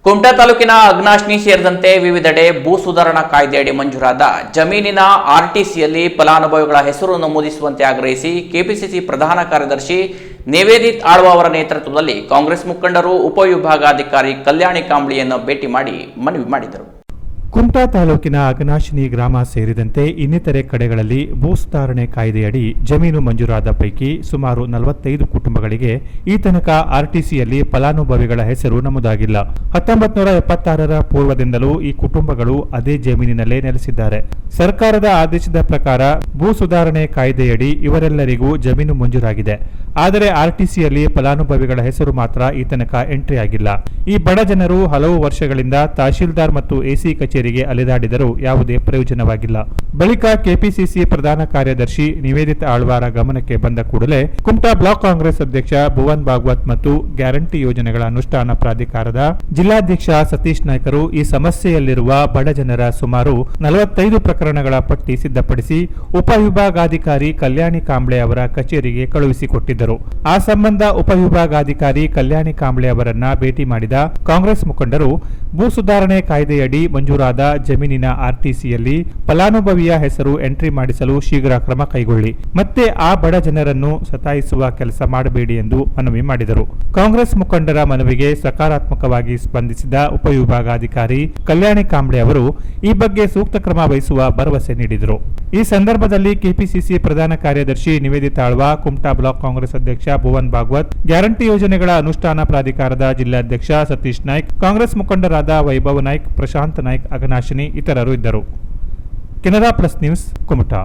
ಕುಮಟಾ ತಾಲೂಕಿನ ಅಗ್ನಾಶ್ನಿ ಸೇರಿದಂತೆ ವಿವಿಧೆಡೆ ಭೂ ಸುಧಾರಣಾ ಕಾಯ್ದೆಯಡಿ ಮಂಜೂರಾದ ಜಮೀನಿನ ಆರ್ಟಿಸಿಯಲ್ಲಿ ಫಲಾನುಭವಿಗಳ ಹೆಸರು ನಮೂದಿಸುವಂತೆ ಆಗ್ರಹಿಸಿ ಕೆಪಿಸಿಸಿ ಪ್ರಧಾನ ಕಾರ್ಯದರ್ಶಿ ನಿವೇದಿತ್ ಆಳ್ವ ಅವರ ನೇತೃತ್ವದಲ್ಲಿ ಕಾಂಗ್ರೆಸ್ ಮುಖಂಡರು ಉಪವಿಭಾಗಾಧಿಕಾರಿ ಕಲ್ಯಾಣಿ ಕಾಂಬ್ಳಿಯನ್ನು ಭೇಟಿ ಮಾಡಿ ಮನವಿ ಮಾಡಿದರು. ಕುಮಟಾ ತಾಲೂಕಿನ ಅಗನಾಶಿನಿ ಗ್ರಾಮ ಸೇರಿದಂತೆ ಇನ್ನಿತರೆ ಕಡೆಗಳಲ್ಲಿ ಭೂ ಸುಧಾರಣೆ ಕಾಯ್ದೆಯಡಿ ಜಮೀನು ಮಂಜೂರಾದ ಪೈಕಿ ಸುಮಾರು 45 ಕುಟುಂಬಗಳಿಗೆ ಈ ತನಕ ಆರ್ಟಿಸಿಯಲ್ಲಿ ಫಲಾನುಭವಿಗಳ ಹೆಸರು ನಮೂದಾಗಿಲ್ಲ. 1976ರ ಪೂರ್ವದಿಂದಲೂ ಈ ಕುಟುಂಬಗಳು ಅದೇ ಜಮೀನಿನಲ್ಲೇ ನೆಲೆಸಿದ್ದಾರೆ. ಸರ್ಕಾರದ ಆದೇಶದ ಪ್ರಕಾರ ಭೂ ಸುಧಾರಣೆ ಕಾಯ್ದೆಯಡಿ ಇವರೆಲ್ಲರಿಗೂ ಜಮೀನು ಮಂಜೂರಾಗಿದೆ. ಆದರೆ ಆರ್ಟಿಸಿಯಲ್ಲಿ ಫಲಾನುಭವಿಗಳ ಹೆಸರು ಮಾತ್ರ ಈ ತನಕ ಎಂಟ್ರಿ ಆಗಿಲ್ಲ. ಈ ಬಡ ಜನರು ಹಲವು ವರ್ಷಗಳಿಂದ ತಹಶೀಲ್ದಾರ್ ಮತ್ತು ಎಸಿ ಕಚೇರಿಗೆ ಅಲೆದಾಡಿದರೂ ಯಾವುದೇ ಪ್ರಯೋಜನವಾಗಿಲ್ಲ. ಬಳಿಕ ಕೆಪಿಸಿಸಿ ಪ್ರಧಾನ ಕಾರ್ಯದರ್ಶಿ ನಿವೇದಿತ ಆಳ್ವಾರ ಗಮನಕ್ಕೆ ಬಂದ ಕೂಡಲೇ ಕುಮಟಾ ಬ್ಲಾಕ್ ಕಾಂಗ್ರೆಸ್ ಅಧ್ಯಕ್ಷ ಭುವನ್ ಭಾಗವತ್ ಮತ್ತು ಗ್ಯಾರಂಟಿ ಯೋಜನೆಗಳ ಅನುಷ್ಠಾನ ಪ್ರಾಧಿಕಾರದ ಜಿಲ್ಲಾಧ್ಯಕ್ಷ ಸತೀಶ್ ನಾಯ್ಕರು ಈ ಸಮಸ್ಯೆಯಲ್ಲಿರುವ ಬಡ ಜನರ ಸುಮಾರು 45 ಪ್ರಕರಣಗಳ ಪಟ್ಟಿ ಸಿದ್ಧಪಡಿಸಿ ಉಪವಿಭಾಗಾಧಿಕಾರಿ ಕಲ್ಯಾಣಿ ಕಾಂಬ್ಳೆ ಅವರ ಕಚೇರಿಗೆ ಕಳುಹಿಸಿಕೊಟ್ಟಿದ್ದರು. ಆ ಸಂಬಂಧ ಉಪವಿಭಾಗಾಧಿಕಾರಿ ಕಲ್ಯಾಣಿ ಕಾಂಬ್ಳೆ ಅವರನ್ನ ಭೇಟಿ ಮಾಡಿದ ಕಾಂಗ್ರೆಸ್ ಮುಖಂಡರು ಭೂ ಸುಧಾರಣೆ ಕಾಯ್ದೆಯಡಿ ಮಂಜೂರಾದ ಜಮೀನಿನ ಆರ್ಟಿಸಿಯಲ್ಲಿ ಫಲಾನುಭವಿಯ ಹೆಸರು ಎಂಟ್ರಿ ಮಾಡಿಸಲು ಶೀಘ್ರ ಕ್ರಮ ಕೈಗೊಳ್ಳಿ, ಮತ್ತೆ ಆ ಬಡ ಜನರನ್ನು ಸತಾಯಿಸುವ ಕೆಲಸ ಮಾಡಬೇಡಿ ಎಂದು ಮನವಿ ಮಾಡಿದರು. ಕಾಂಗ್ರೆಸ್ ಮುಖಂಡರ ಮನವಿಗೆ ಸಕಾರಾತ್ಮಕವಾಗಿ ಸ್ಪಂದಿಸಿದ ಉಪವಿಭಾಗಾಧಿಕಾರಿ ಕಲ್ಯಾಣಿ ಕಾಂಬ್ಳೆ ಅವರು ಈ ಬಗ್ಗೆ ಸೂಕ್ತ ಕ್ರಮ ವಹಿಸುವ ಭರವಸೆ ನೀಡಿದರು. ಈ ಸಂದರ್ಭದಲ್ಲಿ ಕೆಪಿಸಿಸಿ ಪ್ರಧಾನ ಕಾರ್ಯದರ್ಶಿ ನಿವೇದಿತ ಆಳ್ವ, ಕುಮಟಾ ಬ್ಲಾಕ್ ಕಾಂಗ್ರೆಸ್ ಅಧ್ಯಕ್ಷ ಭುವನ್ ಭಾಗವತ್, ಗ್ಯಾರಂಟಿ ಯೋಜನೆಗಳ ಅನುಷ್ಠಾನ ಪ್ರಾಧಿಕಾರದ ಜಿಲ್ಲಾಧ್ಯಕ್ಷ ಸತೀಶ್ ನಾಯ್ಕ್, ಕಾಂಗ್ರೆಸ್ ಮುಖಂಡರಾದ ವೈಭವ್ ನಾಯ್ಕ್, ಪ್ರಶಾಂತ್ ನಾಯ್ಕ್, ಅಗನಾಶಿನಿ ಇತರರು ಇದ್ದರು. Canara plus news, Kumta.